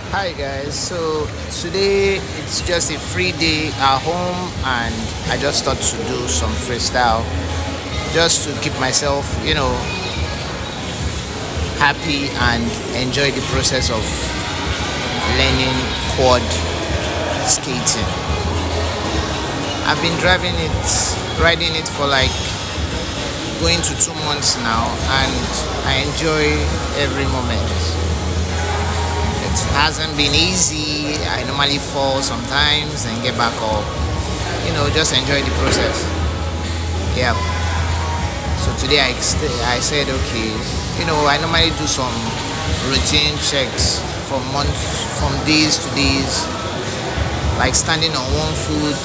Hi guys, so today it's just a free day at home and I just thought to do some freestyle just to keep myself, happy and enjoy the process of learning quad skating. I've been riding it for like going to 2 months now and I enjoy every moment. It hasn't been easy. I normally fall sometimes and get back up. Just enjoy the process. Yeah. So today I said, okay, I normally do some routine checks from days to days, like standing on one foot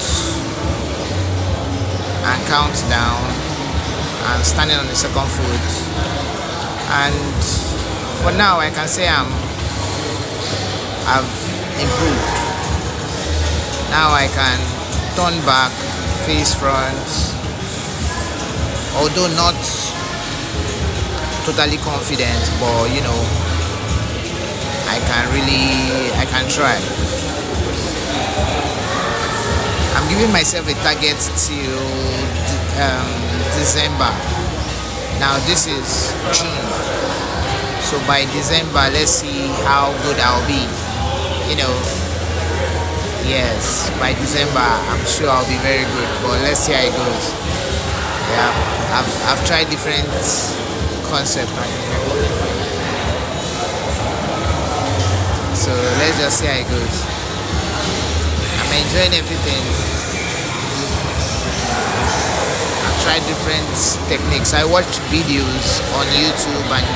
and count down, and standing on the second foot. And for now, I can say I've improved. Now I can turn back, face front, although not totally confident, but I can try. I'm giving myself a target till December. Now this is June, so by December, let's see how good I'll be. Yes, by December I'm sure I'll be very good, but let's see how it goes. Yeah, I've tried different concepts, so let's just see how it goes. I'm enjoying everything. I've tried different techniques. I watch videos on YouTube and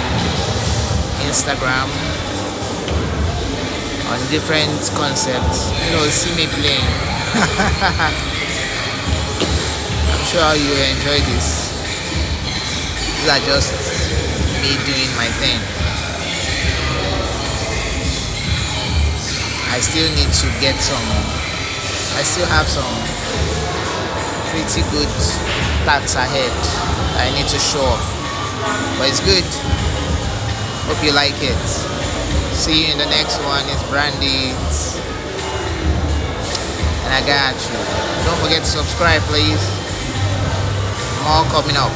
Instagram on different concepts. See me playing. I'm sure you enjoy this. These are just me doing my thing. I still need to I still have some pretty good tasks ahead I need to show off. But it's good. Hope you like it. See you in the next one. It's Brandy. And I got you. Don't forget to subscribe, please. More coming up.